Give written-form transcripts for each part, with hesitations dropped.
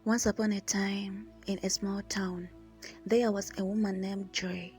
Once upon a time, in a small town, there was a woman named Joy.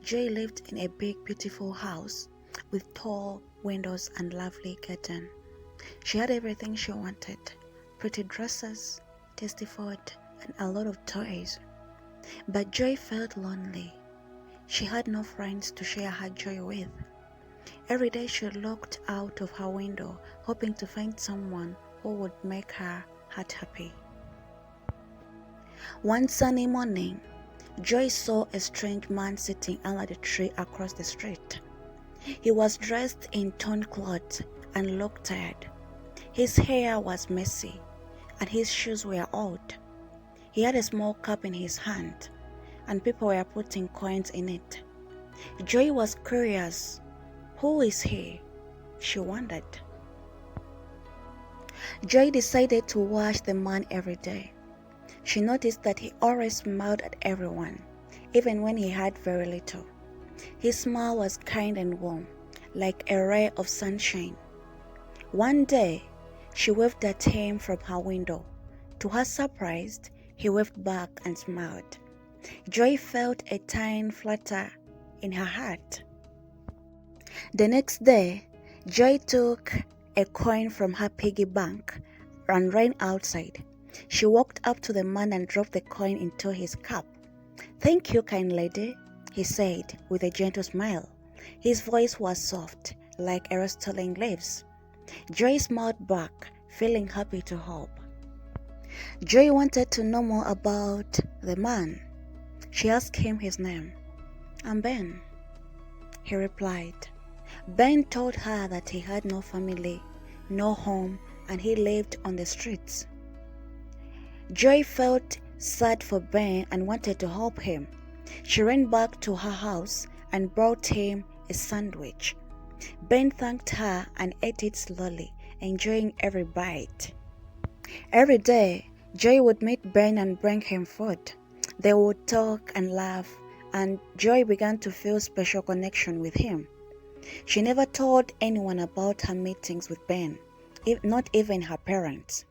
Joy lived in a big, beautiful house with tall windows and lovely curtains. She had everything she wanted: pretty dresses, tasty food, and a lot of toys. But Joy felt lonely. She had no friends to share her joy with. Every day she looked out of her window, hoping to find someone who would make her heart happy. One sunny morning, Joy saw a strange man sitting under the tree across the street. He was dressed in torn clothes and looked tired. His hair was messy, and his shoes were old. He had a small cup in his hand, and people were putting coins in it. Joy was curious. Who is he? She wondered. Joy decided to watch the man every day. She noticed that he always smiled at everyone, even when he had very little. His smile was kind and warm, like a ray of sunshine. One day, she waved at him from her window. To her surprise, he waved back and smiled. Joy felt a tiny flutter in her heart. The next day, Joy took a coin from her piggy bank and ran outside. She walked up to the man and dropped the coin into his cup. "Thank you, kind lady," he said with a gentle smile. His voice was soft, like a rustling leaves. Joy smiled back, feeling happy to help. Joy wanted to know more about the man. She asked him his name. "I'm Ben," he replied. Ben told her that he had no family, no home, and he lived on the streets. Joy felt sad for Ben and wanted to help him. She ran back to her house and brought him a sandwich. Ben thanked her and ate it slowly, enjoying every bite. Every day, Joy would meet Ben and bring him food. They would talk and laugh, and Joy began to feel a special connection with him. She never told anyone about her meetings with Ben, not even her parents.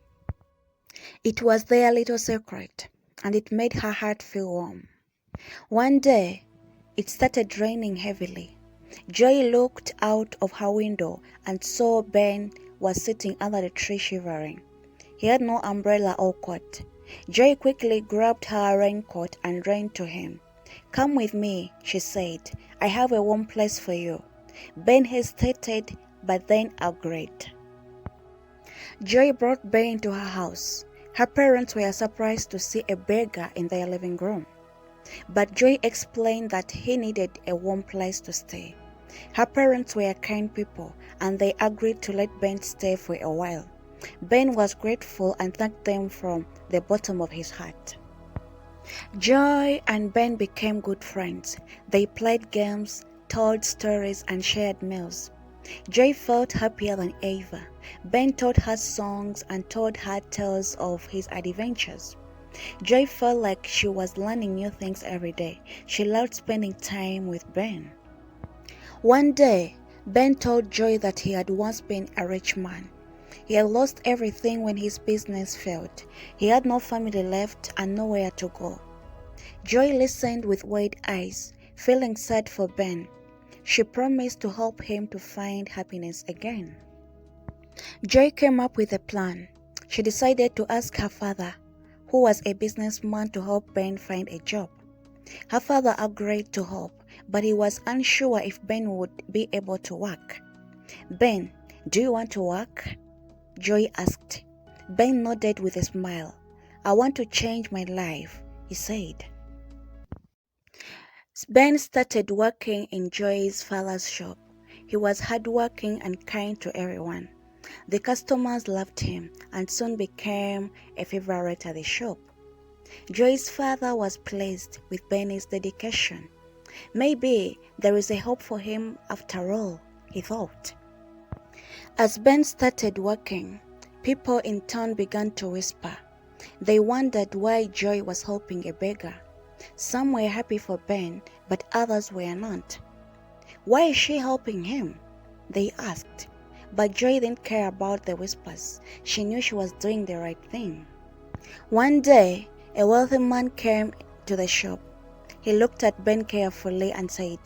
It was their little secret, and it made her heart feel warm. One day, it started raining heavily. Joy looked out of her window and saw Ben was sitting under the tree shivering. He had no umbrella or coat. Joy quickly grabbed her raincoat and ran to him. "Come with me," she said. "I have a warm place for you." Ben hesitated, but then agreed. Joy brought Ben to her house. Her parents were surprised to see a beggar in their living room. But Joy explained that he needed a warm place to stay. Her parents were kind people, and they agreed to let Ben stay for a while. Ben was grateful and thanked them from the bottom of his heart. Joy and Ben became good friends. They played games, told stories, and shared meals. Joy felt happier than ever. Ben taught her songs and told her tales of his adventures. Joy felt like she was learning new things every day. She loved spending time with Ben. One day, Ben told Joy that he had once been a rich man. He had lost everything when his business failed. He had no family left and nowhere to go. Joy listened with wide eyes, feeling sad for Ben. She promised to help him to find happiness again. Joy came up with a plan. She decided to ask her father, who was a businessman, to help Ben find a job. Her father agreed to help, but he was unsure if Ben would be able to work. "Ben, do you want to work?" Joy asked. Ben nodded with a smile. "I want to change my life," he said. Ben started working in Joy's father's shop. He was hardworking and kind to everyone. The customers loved him and soon became a favorite at the shop. Joy's father was pleased with Ben's dedication. Maybe there is a hope for him after all, he thought. As Ben started working, people in town began to whisper. They wondered why Joy was helping a beggar. Some were happy for Ben, but others were not. "Why is she helping him?" they asked. But Joy didn't care about the whispers. She knew she was doing the right thing. One day, a wealthy man came to the shop. He looked at Ben carefully and said,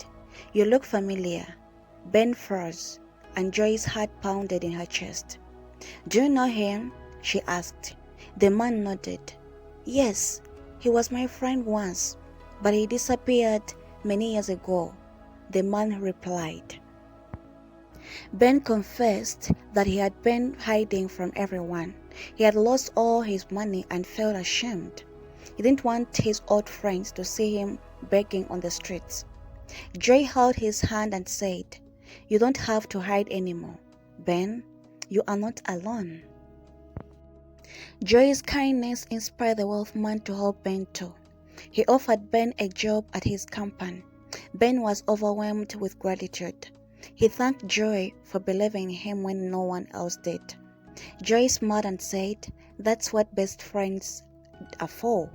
"You look familiar." Ben froze, and Joy's heart pounded in her chest. "Do you know him?" she asked. The man nodded. "Yes, he was my friend once, but he disappeared many years ago," the man replied. Ben confessed that he had been hiding from everyone. He had lost all his money and felt ashamed. He didn't want his old friends to see him begging on the streets. Joy held his hand and said, "You don't have to hide anymore, Ben. You are not alone." Joy's kindness inspired the wealthman to help Ben too. He offered Ben a job at his company. Ben was overwhelmed with gratitude. He thanked Joy for believing in him when no one else did. Joy smiled and said, "That's what best friends are for."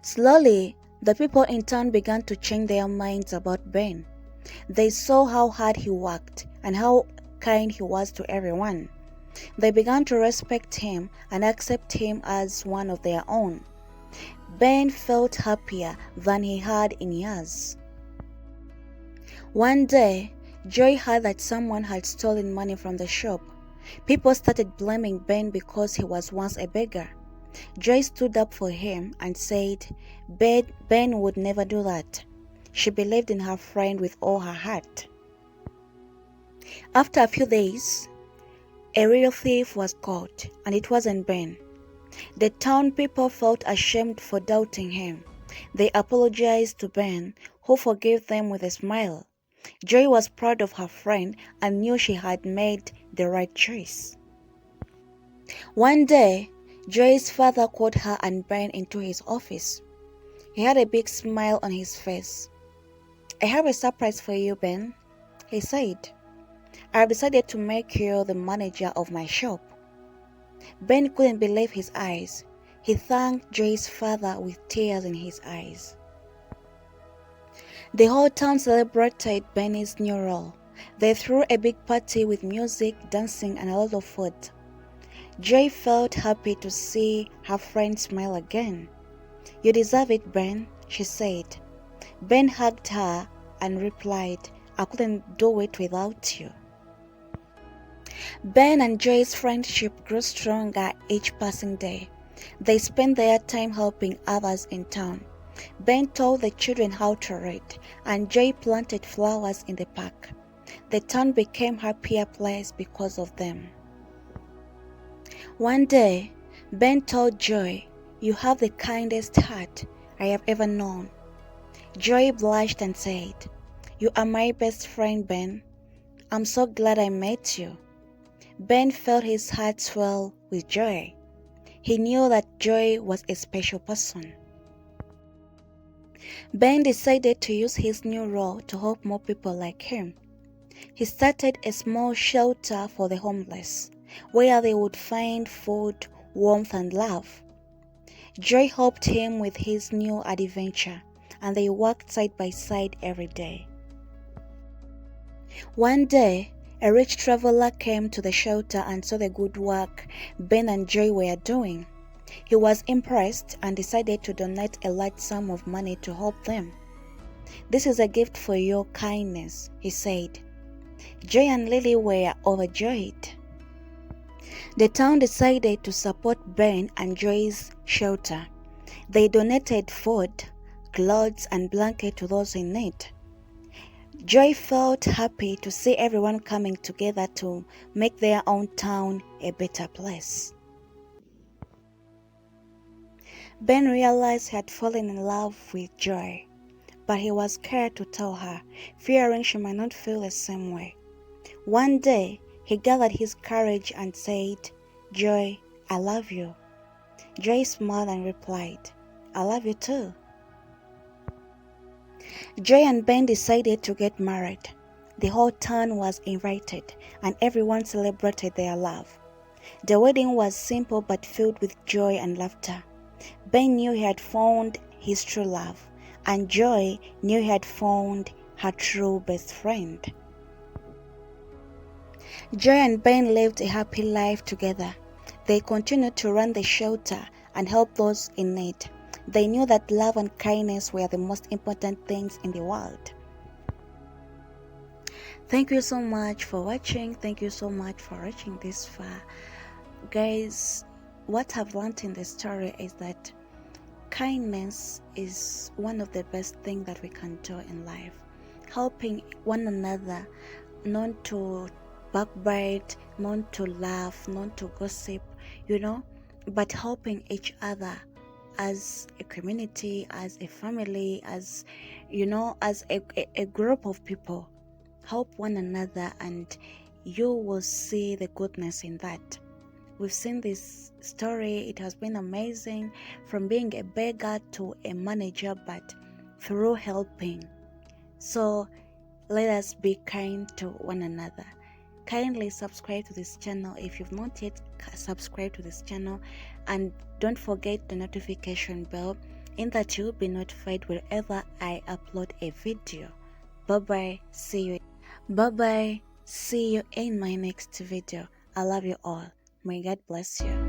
Slowly, the people in town began to change their minds about Ben. They saw how hard he worked and how kind he was to everyone. They began to respect him and accept him as one of their own. Ben felt happier than he had in years. One day, Joy heard that someone had stolen money from the shop. People started blaming Ben because he was once a beggar. Joy stood up for him and said Ben would never do that. She believed in her friend with all her heart. After a few days, a real thief was caught, and it wasn't Ben. The town people felt ashamed for doubting him. They apologized to Ben, who forgave them with a smile. Joy was proud of her friend and knew she had made the right choice. One day, Joy's father called her and Ben into his office. He had a big smile on his face. "I have a surprise for you, Ben," he said. "I have decided to make you the manager of my shop." Ben couldn't believe his eyes. He thanked Joy's father with tears in his eyes. The whole town celebrated Benny's new role. They threw a big party with music, dancing, and a lot of food. Joy felt happy to see her friend smile again. "You deserve it, Ben," she said. Ben hugged her and replied, "I couldn't do it without you." Ben and Joy's friendship grew stronger each passing day. They spent their time helping others in town. Ben taught the children how to read, and Joy planted flowers in the park. The town became a happier place because of them. One day, Ben told Joy, "You have the kindest heart I have ever known." Joy blushed and said, "You are my best friend, Ben. I'm so glad I met you." Ben felt his heart swell with joy. He knew that Joy was a special person. Ben decided to use his new role to help more people like him. He started a small shelter for the homeless, where they would find food, warmth, and love. Joy helped him with his new adventure, and they worked side by side every day. One day, a rich traveler came to the shelter and saw the good work Ben and Joy were doing. He was impressed and decided to donate a large sum of money to help them. "This is a gift for your kindness," he said. Joy and Lily were overjoyed. The town decided to support Ben and Joy's shelter. They donated food, clothes, and blankets to those in need. Joy felt happy to see everyone coming together to make their own town a better place. Ben realized he had fallen in love with Joy, but he was scared to tell her, fearing she might not feel the same way. One day, he gathered his courage and said, "Joy, I love you." Joy smiled and replied, "I love you too." Joy and Ben decided to get married. The whole town was invited, and everyone celebrated their love. The wedding was simple but filled with joy and laughter. Ben knew he had found his true love, and Joy knew he had found her true best friend. Joy and Ben lived a happy life together. They continued to run the shelter and help those in need. They knew that love and kindness were the most important things in the world. Thank you so much for watching. Thank you so much for watching this far. Guys, what I've learned in the story is that kindness is one of the best things that we can do in life. Helping one another, not to backbite, not to laugh, not to gossip, but helping each other as a community, as a family, as as a group of people. Help one another and you will see the goodness in that. We've seen this story. It has been amazing, from being a beggar to a manager, but through helping. So let us be kind to one another. Kindly subscribe to this channel if you've not yet subscribed to this channel, and don't forget the notification bell in that you'll be notified wherever I upload a video. Bye bye. See you in my next video. I love you all. May God bless you.